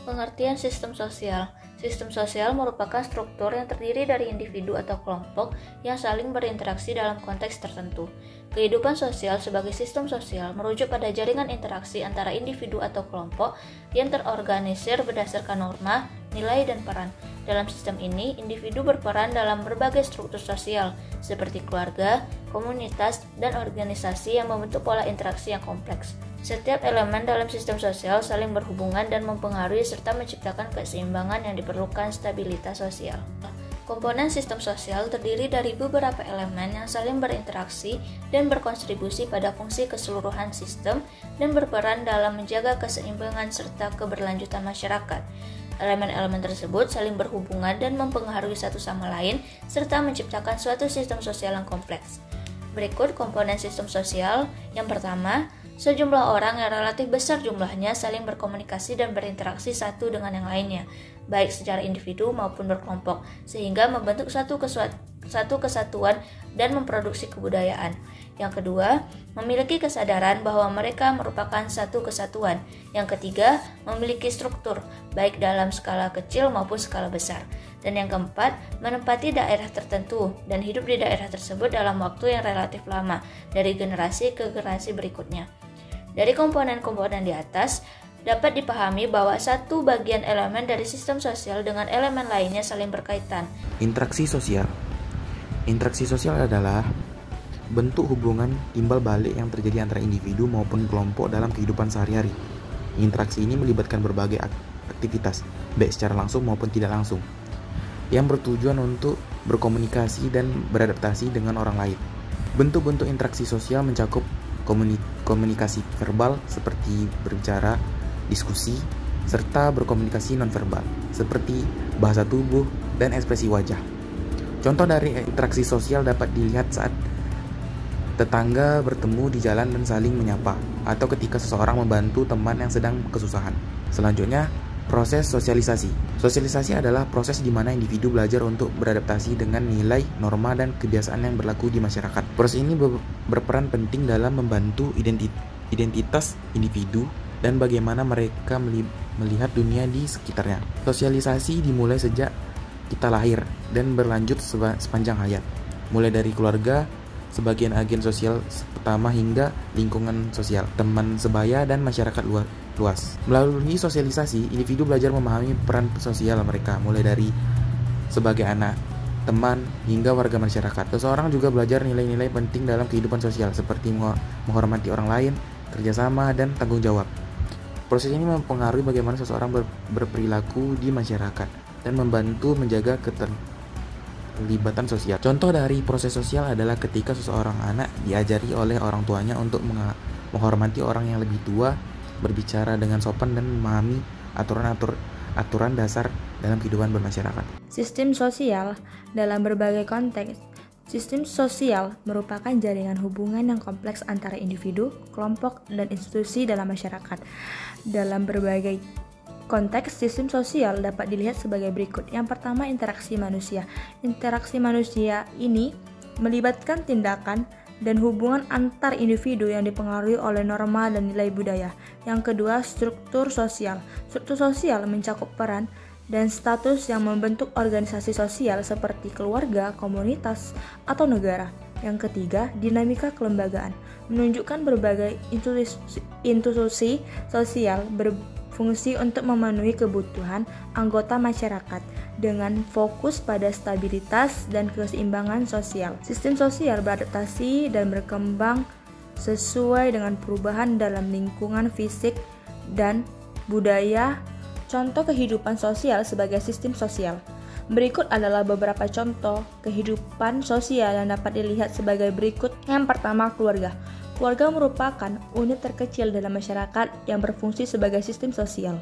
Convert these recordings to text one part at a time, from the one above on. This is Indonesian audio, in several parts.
Pengertian sistem sosial. Sistem sosial merupakan struktur yang terdiri dari individu atau kelompok yang saling berinteraksi dalam konteks tertentu. Kehidupan sosial sebagai sistem sosial merujuk pada jaringan interaksi antara individu atau kelompok yang terorganisir berdasarkan norma, nilai, dan peran. Dalam sistem ini, individu berperan dalam berbagai struktur sosial, seperti keluarga, komunitas, dan organisasi yang membentuk pola interaksi yang kompleks. Setiap elemen dalam sistem sosial saling berhubungan dan mempengaruhi serta menciptakan keseimbangan yang diperlukan stabilitas sosial. Komponen sistem sosial terdiri dari beberapa elemen yang saling berinteraksi dan berkontribusi pada fungsi keseluruhan sistem dan berperan dalam menjaga keseimbangan serta keberlanjutan masyarakat. Elemen-elemen tersebut saling berhubungan dan mempengaruhi satu sama lain serta menciptakan suatu sistem sosial yang kompleks. Berikut komponen sistem sosial. Yang pertama, sejumlah orang yang relatif besar jumlahnya saling berkomunikasi dan berinteraksi satu dengan yang lainnya, baik secara individu maupun berkelompok, sehingga membentuk satu kesatuan dan memproduksi kebudayaan. Yang kedua, memiliki kesadaran bahwa mereka merupakan satu kesatuan. Yang ketiga, memiliki struktur, baik dalam skala kecil maupun skala besar. Dan yang keempat, menempati daerah tertentu dan hidup di daerah tersebut dalam waktu yang relatif lama, dari generasi ke generasi berikutnya. Dari komponen-komponen di atas, dapat dipahami bahwa satu bagian elemen dari sistem sosial dengan elemen lainnya saling berkaitan. Interaksi sosial. Interaksi sosial adalah bentuk hubungan timbal balik yang terjadi antara individu maupun kelompok dalam kehidupan sehari-hari. Interaksi ini melibatkan berbagai aktivitas, baik secara langsung maupun tidak langsung, yang bertujuan untuk berkomunikasi dan beradaptasi dengan orang lain. Bentuk-bentuk interaksi sosial mencakup komunikasi verbal seperti berbicara, diskusi, serta berkomunikasi nonverbal seperti bahasa tubuh dan ekspresi wajah. Contoh dari interaksi sosial dapat dilihat saat tetangga bertemu di jalan dan saling menyapa, atau ketika seseorang membantu teman yang sedang kesusahan. Selanjutnya, proses sosialisasi. Sosialisasi adalah proses di mana individu belajar untuk beradaptasi dengan nilai, norma, dan kebiasaan yang berlaku di masyarakat. Proses ini berperan penting dalam membantu identitas individu dan bagaimana mereka melihat dunia di sekitarnya. Sosialisasi dimulai sejak kita lahir dan berlanjut sepanjang hayat, mulai dari keluarga sebagian agen sosial pertama hingga lingkungan sosial, teman sebaya, dan masyarakat luas. Melalui sosialisasi, individu belajar memahami peran sosial mereka, mulai dari sebagai anak, teman, hingga warga masyarakat. Seseorang juga belajar nilai-nilai penting dalam kehidupan sosial, seperti menghormati orang lain, kerjasama, dan tanggung jawab. Proses ini mempengaruhi bagaimana seseorang berperilaku di masyarakat dan membantu menjaga keterlibatan sosial. Contoh dari proses sosial adalah ketika seseorang anak diajari oleh orang tuanya untuk menghormati orang yang lebih tua, berbicara dengan sopan, dan memahami aturan dasar dalam kehidupan bermasyarakat. Sistem sosial dalam berbagai konteks. Sistem sosial merupakan jaringan hubungan yang kompleks antara individu, kelompok, dan institusi dalam masyarakat. Dalam berbagai konteks, sistem sosial dapat dilihat sebagai berikut. Yang pertama, interaksi manusia. Interaksi manusia ini melibatkan tindakan dan hubungan antar individu yang dipengaruhi oleh norma dan nilai budaya. Yang kedua, struktur sosial. Struktur sosial mencakup peran dan status yang membentuk organisasi sosial seperti keluarga, komunitas, atau negara. Yang ketiga, dinamika kelembagaan. Menunjukkan berbagai institusi sosial berfungsi untuk memenuhi kebutuhan anggota masyarakat dengan fokus pada stabilitas dan keseimbangan sosial. Sistem sosial beradaptasi dan berkembang sesuai dengan perubahan dalam lingkungan fisik dan budaya. Contoh kehidupan sosial sebagai sistem sosial. Berikut adalah beberapa contoh kehidupan sosial yang dapat dilihat sebagai berikut. Yang pertama, keluarga. Keluarga merupakan unit terkecil dalam masyarakat yang berfungsi sebagai sistem sosial.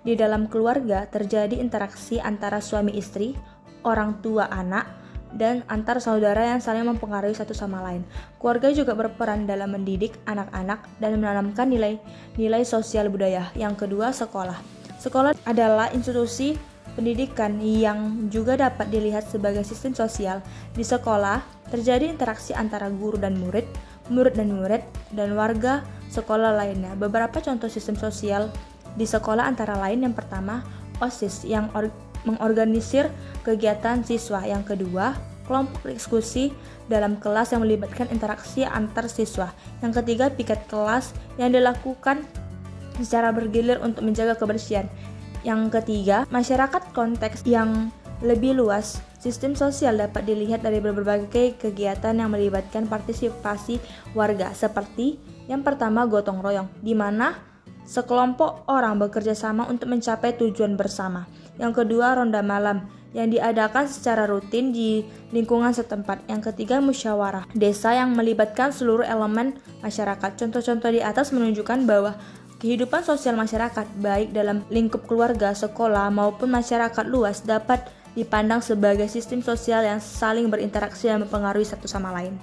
Di dalam keluarga terjadi interaksi antara suami istri, orang tua anak, dan antar saudara yang saling mempengaruhi satu sama lain. Keluarga juga berperan dalam mendidik anak-anak dan menanamkan nilai sosial budaya. Yang kedua, sekolah. Sekolah adalah institusi pendidikan yang juga dapat dilihat sebagai sistem sosial. Di sekolah terjadi interaksi antara guru dan murid, dan warga sekolah lainnya. Beberapa contoh sistem sosial di sekolah antara lain yang pertama, OSIS yang mengorganisir kegiatan siswa. Yang kedua, kelompok diskusi dalam kelas yang melibatkan interaksi antar siswa. Yang ketiga, piket kelas yang dilakukan secara bergilir untuk menjaga kebersihan. Yang ketiga, masyarakat konteks yang lebih luas. Sistem sosial dapat dilihat dari berbagai kegiatan yang melibatkan partisipasi warga, seperti yang pertama, gotong royong, di mana sekelompok orang bekerja sama untuk mencapai tujuan bersama. Yang kedua, ronda malam yang diadakan secara rutin di lingkungan setempat. Yang ketiga, musyawarah desa yang melibatkan seluruh elemen masyarakat. Contoh-contoh di atas menunjukkan bahwa kehidupan sosial masyarakat, baik dalam lingkup keluarga, sekolah, maupun masyarakat luas, dapat dipandang sebagai sistem sosial yang saling berinteraksi dan mempengaruhi satu sama lain.